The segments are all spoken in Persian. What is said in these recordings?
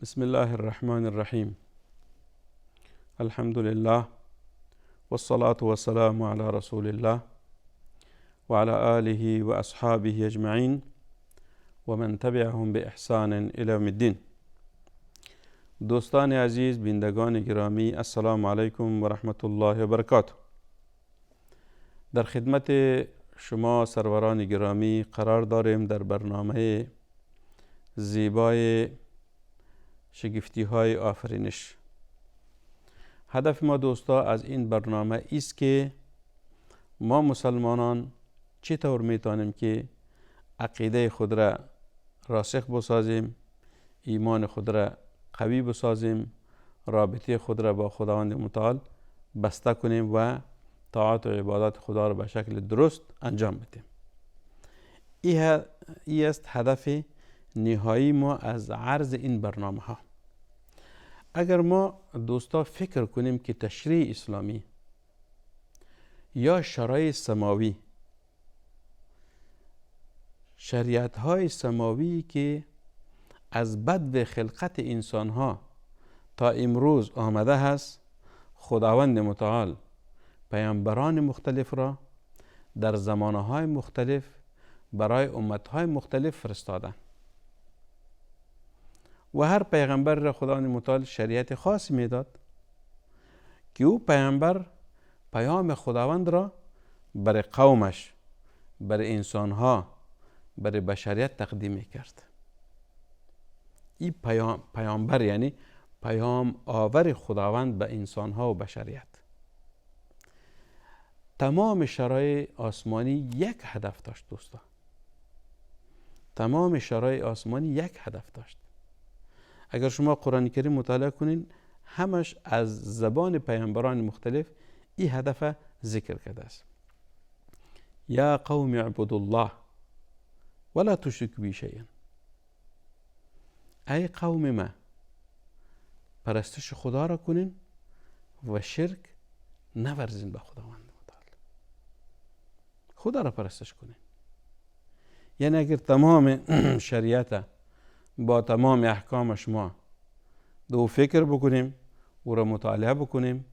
بسم الله الرحمن الرحیم. الحمد لله والصلاة والسلام على رسول الله وعلى آله وأصحابه أجمعين ومن تبعهم بإحسان إلى يوم الدين. دوستان عزیز، بینندگان گرامی، السلام علیکم و رحمت الله و برکاته. در خدمت شما سروران گرامی قرار داریم در برنامه زیبای شگفتی های آفرینش. هدف ما دوستا از این برنامه است که ما مسلمانان چطور میتونیم که عقیده خود را راسخ بسازیم، ایمان خود را قوی بسازیم، رابطه خود را با خداوند متعال بسته کنیم و طاعت و عبادات خدا را به شکل درست انجام بدیم. این است هدف نهایی ما از عرض این برنامه ها. اگر ما دوستا فکر کنیم که تشریع اسلامی یا شرایع سماوی، شریعت های سماوی که از بدو خلقت انسان ها تا امروز آمده هست، خداوند متعال پیامبران مختلف را در زمانه های مختلف برای امت های مختلف فرستادن و هر پیغمبر را خداوند متعال شریعت خاصی میداد که او پیامبر پیام خداوند را برای قومش، برای انسانها، برای بشریت تقدیم میکرد. این پیامبر یعنی پیام آور خداوند به انسانها و بشریت. تمام شرایع آسمانی یک هدف داشت دوستا. تمام شرایع آسمانی یک هدف داشت. اگر شما قرآن کریم مطالعه کنین، همش از زبان پیامبران مختلف این هدف ذکر کرده است. یا قوم اعبدوا الله ولا تشرکوا به شیئا. ای قوم ما، پرستش خدا را کنین و شرک نورزین به خداوند متعال. خدا را پرستش کنین. یعنی اگر تمام شریعت با تمام احکامش ما دو فکر بکنیم، او را مطالعه بکنیم،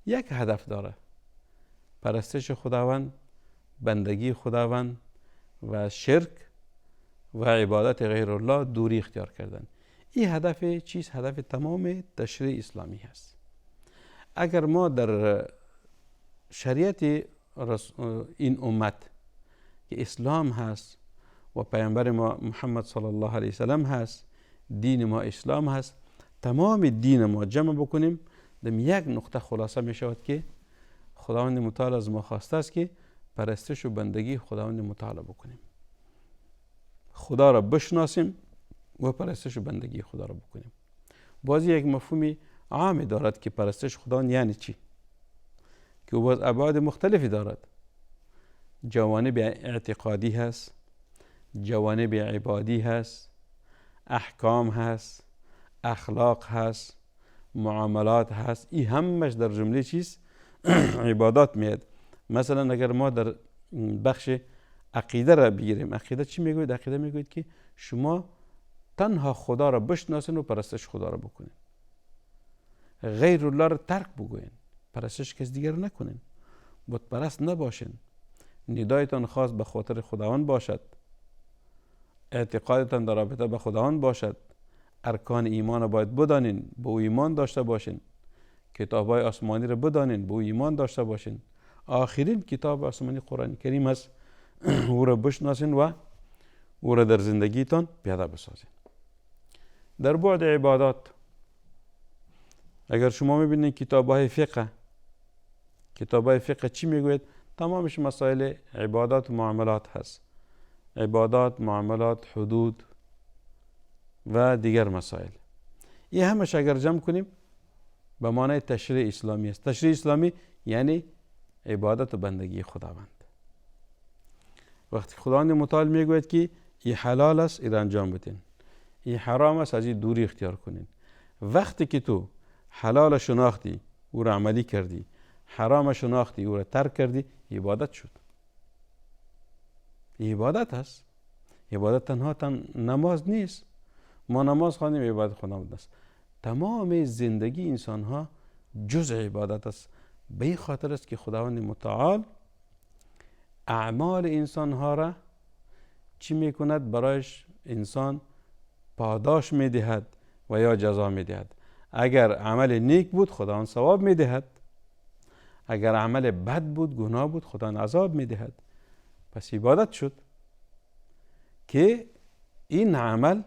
یک هدف داره: پرستش خداوند، بندگی خداوند و شرک و عبادت غیر الله دوری اختیار کردن. این هدف چیز؟ هدف تمام تشریع اسلامی هست. اگر ما در شریعت این امت که اسلام هست و پیامبر ما محمد صلی الله علیه وسلم هست، دین ما اسلام هست، تمام دین ما جمع بکنیم، در یک نقطه خلاصه می شود که خداوند متعال از ما خواسته است که پرستش و بندگی خداوند متعال بکنیم، خدا را بشناسیم و پرستش و بندگی خدا را بکنیم. بازی یک مفهومی عامی دارد که پرستش خداوند یعنی چی، که او باز ابعاد مختلفی دارد. جوانب اعتقادی هست، جوانب عبادی هست، احکام هست، اخلاق هست، معاملات هست. این همش در جمله چیز عبادات میاد. مثلا اگر ما در بخش عقیده را بگیریم، عقیده چی میگوید؟ عقیده میگوید که شما تنها خدا را بشناسین و پرستش خدا را بکنین، غیر الله را ترک بگوین، پرستش کس دیگر نکنین، بت پرست نباشین، ندایتان خاص به خاطر خداوند باشد، اعتقادتان در رابطه به خداوند باشد، ارکان ایمان را باید بدانین، به او ایمان داشته باشین، کتاب‌های آسمانی را بدانین، به او ایمان داشته باشین، آخرین کتاب آسمانی قرآن کریم است، او را بشناسین و او را در زندگیتان پیاده بسازین. در بعد عبادات اگر شما میبینید کتاب‌های فقه چی میگوید؟ تمامش مسائل عبادات و معاملات هست. عبادات، معاملات، حدود و دیگر مسائل. این همش اگر جمع کنیم به معنای تشریع اسلامی است. تشریع اسلامی یعنی عبادت و بندگی خداوند. وقتی خداوند متعال میگوید که این حلال است، این انجام بدین، این حرام است، از این دوری اختیار کنین. وقتی که تو حلال شناختی، او را عملی کردی، حرام شناختی، او را ترک کردی، عبادت شد. عبادت هست. عبادت تنها نماز نیست. ما نماز خواندیم عبادت خداوند است. تمام زندگی انسان ها جز عبادت است. به این خاطر است که خداوند متعال اعمال انسان ها را چی میکند؟ برایش انسان پاداش میدهد و یا جزا میدهد. اگر عمل نیک بود خداوند ثواب میدهد، اگر عمل بد بود گناه بود خداوند عذاب میدهد. پس عبادت شد که این عمل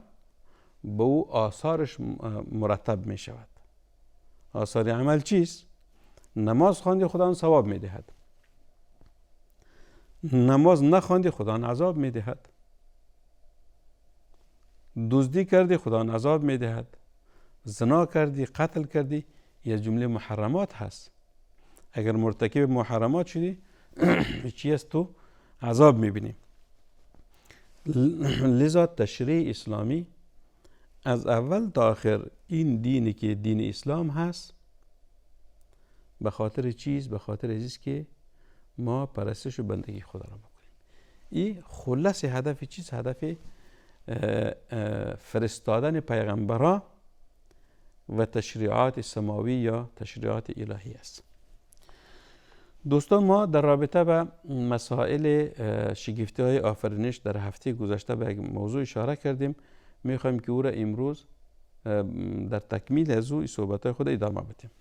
به او آثارش مرتب می شود. آثار عمل چیست؟ نماز خواندی خداوند ثواب می دهد، نماز نخواندی خداوند عذاب می دهد، دزدی کردی خداوند عذاب می دهد، زنا کردی، قتل کردی، یا جمله محرمات هست. اگر مرتکب محرمات شدی چی است؟ تو عذاب می بینی. لذا تشریع اسلامی از اول تا آخر این دینی که دین اسلام هست به خاطر چیز؟ به خاطر عزیز که ما پرستش و بندگی خدا را بکنیم. این خلاص هدف چیز؟ هدف فرستادن پیغمبران و تشریعات سماوی یا تشریعات الهی است. دوستان، ما در رابطه به مسائل شگفتی های آفرینش در هفته گذشته به یک موضوع اشاره کردیم. میخوایم که او را امروز در تکمیل از او صحبت های خود ادامه بدیم.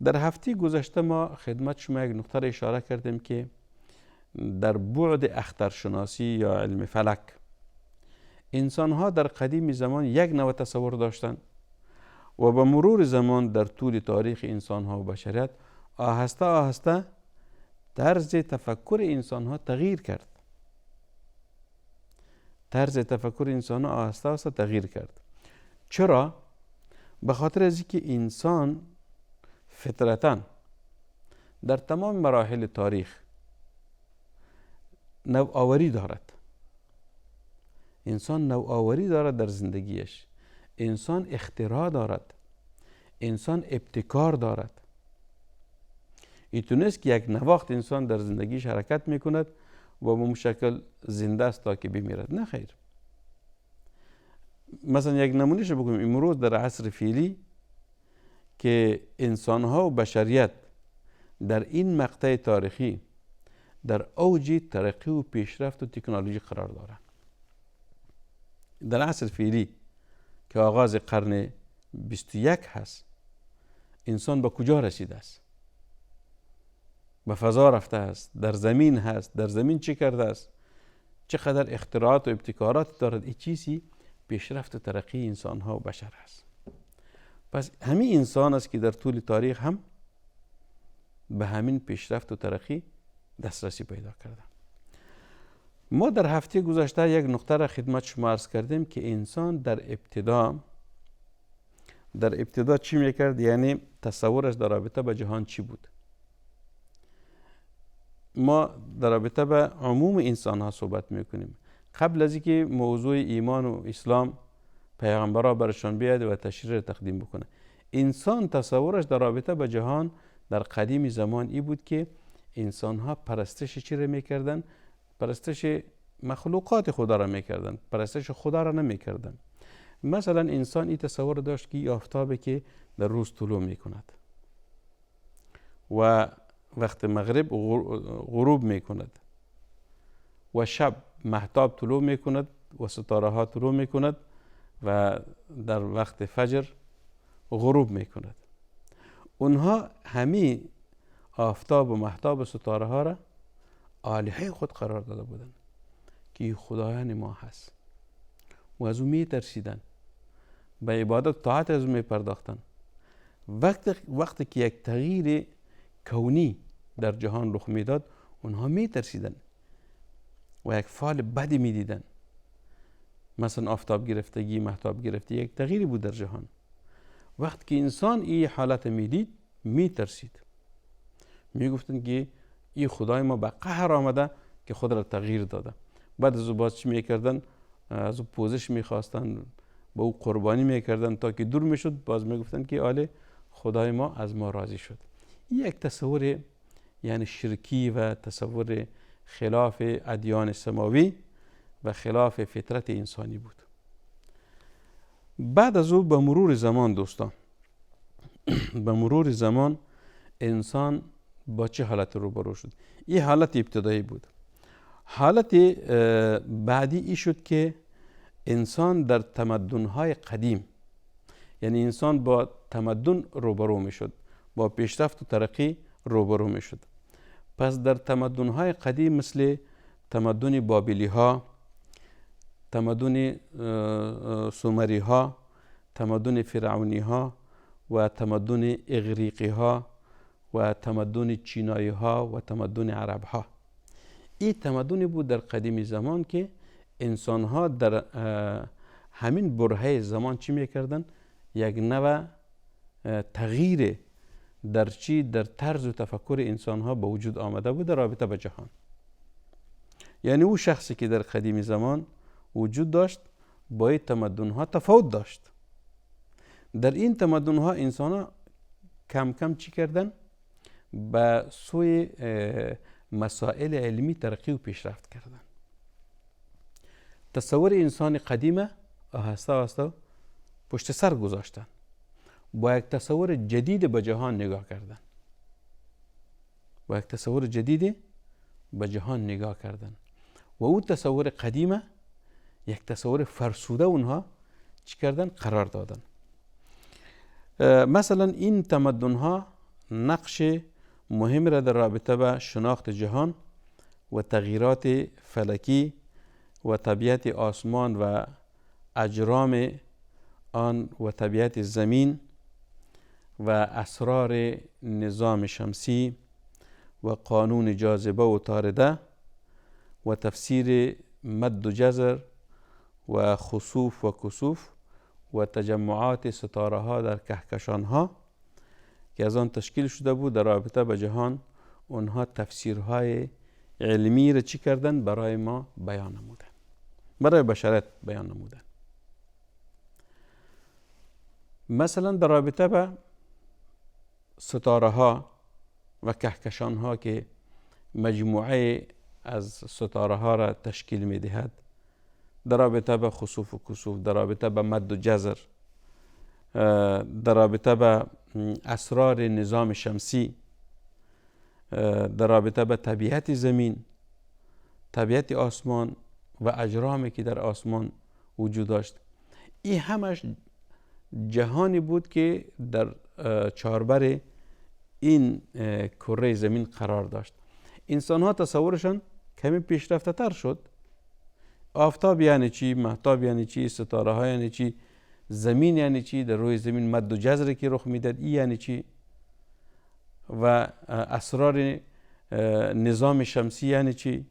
در هفته گذشته ما خدمت شما یک نقطه را اشاره کردیم که در بعد اخترشناسی یا علم فلک انسان ها در قدیم زمان یک نوع تصور داشتند و به مرور زمان در طول تاریخ انسان ها و بشریت آهسته آهسته طرز تفکر انسان ها تغییر کرد. طرز تفکر انسان ها آهسته آهسته تغییر کرد. چرا؟ به خاطر از اینکه انسان فطرتاً در تمام مراحل تاریخ نوآوری دارد. انسان نوآوری دارد در زندگیش، انسان اختراع دارد، انسان ابتکار دارد. ایتونست که یک نواخت انسان در زندگیش حرکت میکند و به شکل زنده است تا که بمیرد. نه خیر. مثلا یک نمونهش بگویم، امروز در عصر فعلی که انسان ها و بشریت در این مقطع تاریخی در اوج ترقی و پیشرفت و تکنولوژی قرار دارند. در عصر فعلی که آغاز قرن 21 هست، انسان به کجا رسیده است؟ به فضا رفته است، در زمین هست، در زمین چی کرده است، چقدر اختراعات و ابتکارات دارد. این چیزی پیشرفت و ترقی انسان ها و بشر است. پس همین انسان است که در طول تاریخ هم به همین پیشرفت و ترقی دسترسی پیدا کرده. ما در هفته گذشته یک نقطه را خدمت شما عرض کردیم که انسان در ابتدا چی میکرد؟ یعنی تصورش در رابطه با جهان چی بود؟ ما در رابطه با عموم انسان ها صحبت میکنیم. قبل از اینکه موضوع ایمان و اسلام پیغمبرها برشان بیاد و تشریع تقدیم بکنه، انسان تصورش در رابطه با جهان در قدیم زمان ای بود که انسان ها پرستش چی را میکردن؟ پرستش مخلوقات خدا را میکردن، پرستش خدا را نمیکردن. مثلا انسان این تصور داشت که آفتابی که در روز طلوع میکند و وقت مغرب غروب میکند و شب مهتاب طلوع میکند و ستاره ها طلوع میکند و در وقت فجر غروب میکند. اونها همین آفتاب و مهتاب و ستاره ها را آلهه خود قرار داده بودند که خدایان ما هست و از او می ترسیدن، به عبادت طاعت از او می پرداختن. وقتی که یک تغییر کونی در جهان رخ میداد، اونها می ترسیدن و یک فعل بدی می دیدن. مثلا آفتاب گرفتگی، مهتاب گرفتگی یک تغییری بود در جهان. وقتی که انسان این حالت می دید، می ترسید. می گفتن که این خدای ما به قهر آمده که خود را تغییر داده. بعد از او باز چی می کردن؟ از او پوزش می خواستن، به او قربانی می کردن تا که دور می شد. باز می گفتن که آله خدای ما از ما راضی شد. این یک تصور یعنی شرکی و تصور خلاف ادیان سماوی و خلاف فطرت انسانی بود. بعد از او به مرور زمان دوستان، به مرور زمان انسان با چه حالت روبرو شد؟ این حالت ابتدایی بود. حالت بعدی ای شد که انسان در تمدن‌های قدیم، یعنی انسان با تمدن روبرو می شد، با پیشرفت و ترقی روبرو می شد. پس در تمدن‌های قدیم مثل تمدن بابلی ها، تمدن سومری ها، تمدن فرعونی ها و تمدن اغریقی ها و تمدن چینایی ها و تمدن عرب ها، این تمدنی بود در قدیم زمان که انسان ها در همین برهه زمان چی میکردن؟ یک نوع تغییر در طرز و تفکر انسان ها به وجود آمده بود در رابطه به جهان. یعنی او شخصی که در قدیم زمان وجود داشت با این تمدن ها تفاوت داشت. در این تمدن ها انسان ها کم کم چی کردن؟ به سوی مسائل علمی ترقی و پیشرفت کردن. تصور انسان قدیمه آهسته آهسته پشت سر گذاشتن، با یک تصور جدید به جهان نگاه کردن، با یک تصور جدید به جهان نگاه کردن و او تصور قدیمه یک تصور فرسوده اونها چی کردن؟ قرار دادن. مثلا این تمدن ها نقش مهم را در رابطه به شناخت جهان و تغییرات فلکی و طبیعت آسمان و اجرام آن و طبیعت زمین و اسرار نظام شمسی و قانون جاذبه و طارده و تفسیر مد و جزر و خسوف و کسوف و تجمعات ستاره ها در کهکشان ها که از آن تشکیل شده بود در رابطه به جهان، اونها تفسیرهای علمی را چی کردن؟ برای ما بیان نمودن، برای بشریت بیان نمودن. مثلا در رابطه به ستاره ها و کهکشان ها که مجموعه از ستاره ها را تشکیل می دهد، در رابطه به خسوف و کسوف، در رابطه به مد و جزر، در رابطه به اسرار نظام شمسی، در رابطه به طبیعت زمین، طبیعت آسمان و اجرامی که در آسمان وجود داشت، این همش جهانی بود که در چهاربر این کره زمین قرار داشت. انسان ها تصورشان کمی پیشرفته تر شد. آفتاب یعنی چی؟ مهتاب یعنی چی؟ ستاره ها یعنی چی؟ زمین یعنی چی؟ در روی زمین مد و جزری که رخ میداد این یعنی چی؟ و اسرار نظام شمسی یعنی چی؟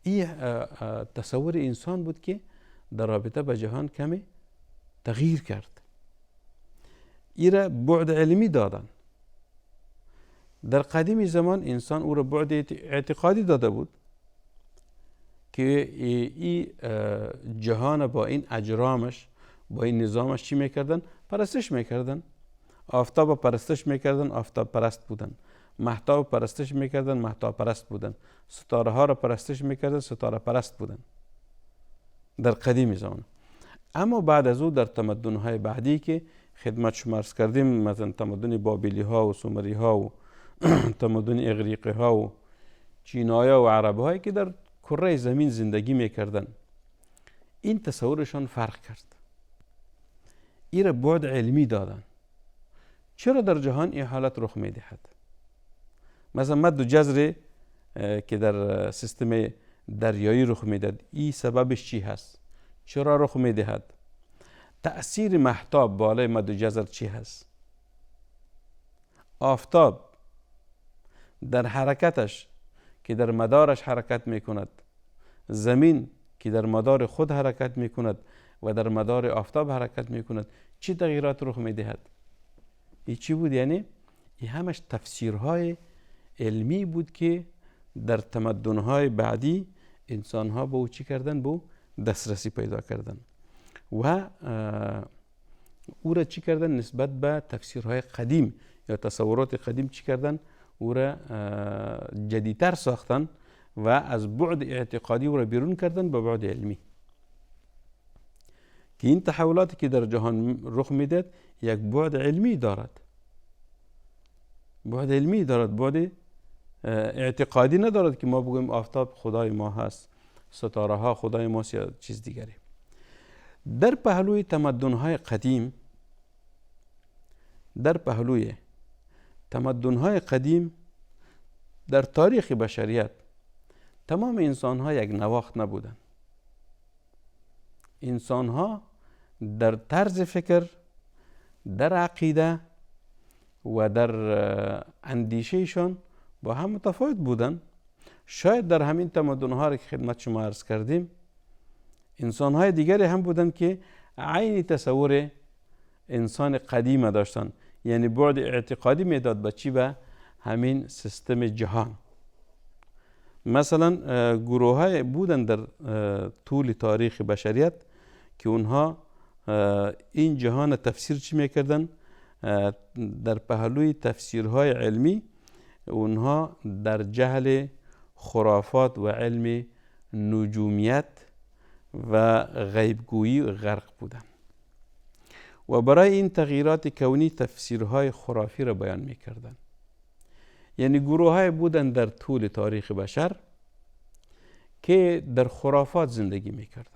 این تصور انسان بود که در رابطه با جهان کمی تغییر کرد. این را بعد علمی دادن. در قدیم زمان انسان او را بعد اعتقادی داده بود که این جهان با این اجرامش، با این نظامش چی میکردن؟ پرستش میکردن. آفتاب پرستش میکردن، آفتاب پرست بودن. مهتاب پرستش میکردن، مهتاب پرست بودن. ستاره ها را پرستش میکردن، ستاره پرست بودن در قدیم زمان. اما بعد از او در تمدن های بعدی که خدمت شما عرض کردیم، مثلا تمدن بابلی ها و سومری ها و تمدن اغریقی ها و چینایا و عرب هایی که در کره زمین زندگی میکردن، این تصورشان فرق کرد. این را بعد علمی دادن. چرا در جهان این حالت رخ میدهد؟ مثلا مد و جزر که در سیستم دریایی رخ میدهد، این سببش چی هست؟ چرا رخ میدهد؟ تأثیر مهتاب بالای مد و جزر چی هست؟ آفتاب در حرکتش که در مدارش حرکت میکند، زمین که در مدار خود حرکت میکند و در مدار آفتاب حرکت میکند، چی تغییرات رخ میدهد؟ این چی بود؟ یعنی این همش تفسیرهای علمی بود که در تمدنهای بعدی انسانها به او چی کردن؟ به او دسترسی پیدا کردن و او را چی کردن؟ نسبت به تفسیرهای قدیم یا تصورات قدیم چی کردن؟ او را جدیدتر ساختن و از بعد اعتقادی او را بیرون کردن به بعد علمی. که این تحولاتی که در جهان رخ میدهد یک بعد علمی دارد، بعد علمی دارد، بعد اعتقادی ندارد که ما بگویم آفتاب خدای ما هست، ستاره ها خدای ماست یا چیز دیگری. در پهلوی تمدن‌های قدیم، در پهلوی تمدن‌های قدیم در تاریخ بشریت تمام انسان‌ها یک نواخت نبودند. انسان‌ها در طرز فکر، در عقیده و در اندیشهشان با هم متفاوت بودند. شاید در همین تمدن‌ها که خدمت شما عرض کردیم انسان‌های دیگری هم بودند که عین تصور انسان قدیم داشتند، یعنی بعد اعتقادی میداد به چی؟ به همین سیستم جهان. مثلا گروه‌های بودند در طول تاریخ بشریت که اونها این جهان تفسیر چی میکردن؟ در پهلوی تفسیرهای علمی اونها در جهل خرافات و علم نجومیت و غیبگویی غرق بودند و برای این تغییرات کونی تفسیرهای خرافی را بیان میکردند. یعنی گروه‌های بودند در طول تاریخ بشر که در خرافات زندگی میکردند.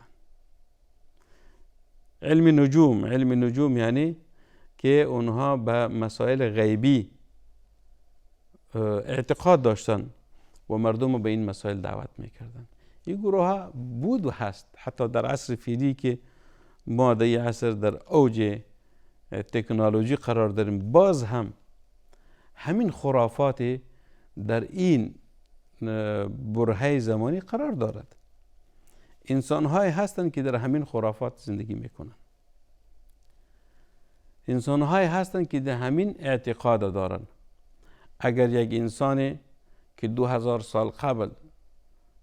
علم نجوم یعنی که اونها به مسائل غیبی اعتقاد داشتن و مردم رو به این مسائل دعوت میکردن. این گروه ها بود و هست حتی در عصر فعلی که ما در این عصر در اوج تکنولوژی قرار داریم، باز هم همین خرافات در این برهه زمانی قرار دارد. انسان های هستند که در همین خرافات زندگی میکنن، انسان های هستند که در همین اعتقاد دارن. اگر یک انسانی که 2000 سال قبل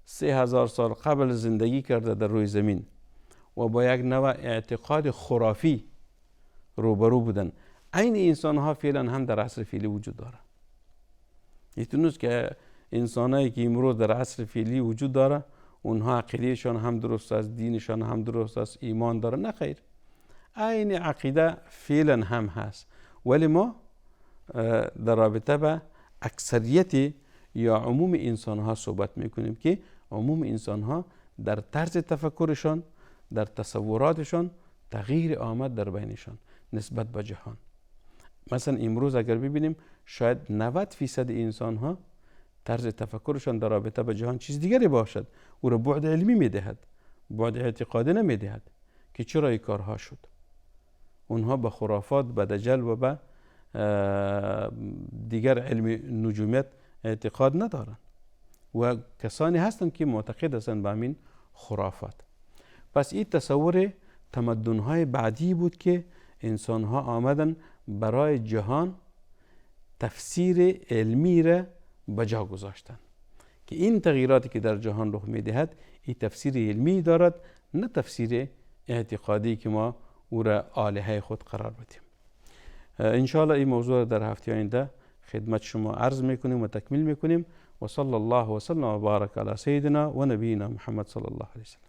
3000 سال قبل زندگی کرده در روی زمین و با یک نوع اعتقاد خرافی روبرو بودن، این انسان ها فعلا هم در عصر فعلی وجود داره. یتونست که انسانایی که امروز در عصر فعلی وجود داره اونها عقیدهشان هم درست است، دینشان هم درست است، ایمان داره؟ نه خیر، این عقیده فعلا هم هست، ولی ما در رابطه به اکثریت یا عموم انسان ها صحبت میکنیم که عموم انسان ها در طرز تفکرشان، در تصوراتشان تغییر آمد در بینشان نسبت به جهان. مثلا امروز اگر ببینیم شاید 90% انسان ها طرز تفکرشان در رابطه به جهان چیز دیگری باشد، او را بعد علمی میدهد، بعد اعتقادی نمیدهد که چرا این کارها شد. اونها به خرافات، به دجل و به دیگر علم نجومیت اعتقاد ندارند و کسانی هستند که معتقد هستند به همین خرافات. پس این تصور تمدن‌های بعدی بود که انسان‌ها آمدن برای جهان تفسیر علمی را به جا گذاشتن که این تغییراتی که در جهان رخ می‌دهد این تفسیر علمی دارد، نه تفسیر اعتقادی که ما او را الهه خود قرار بدیم. انشاءالله این موضوع در هفته آینده خدمت شما عرض میکنیم و تکمیل میکنیم. و صلی الله و سلم و بارک علی سیدنا و نبینا محمد صلی الله علیه و سلم.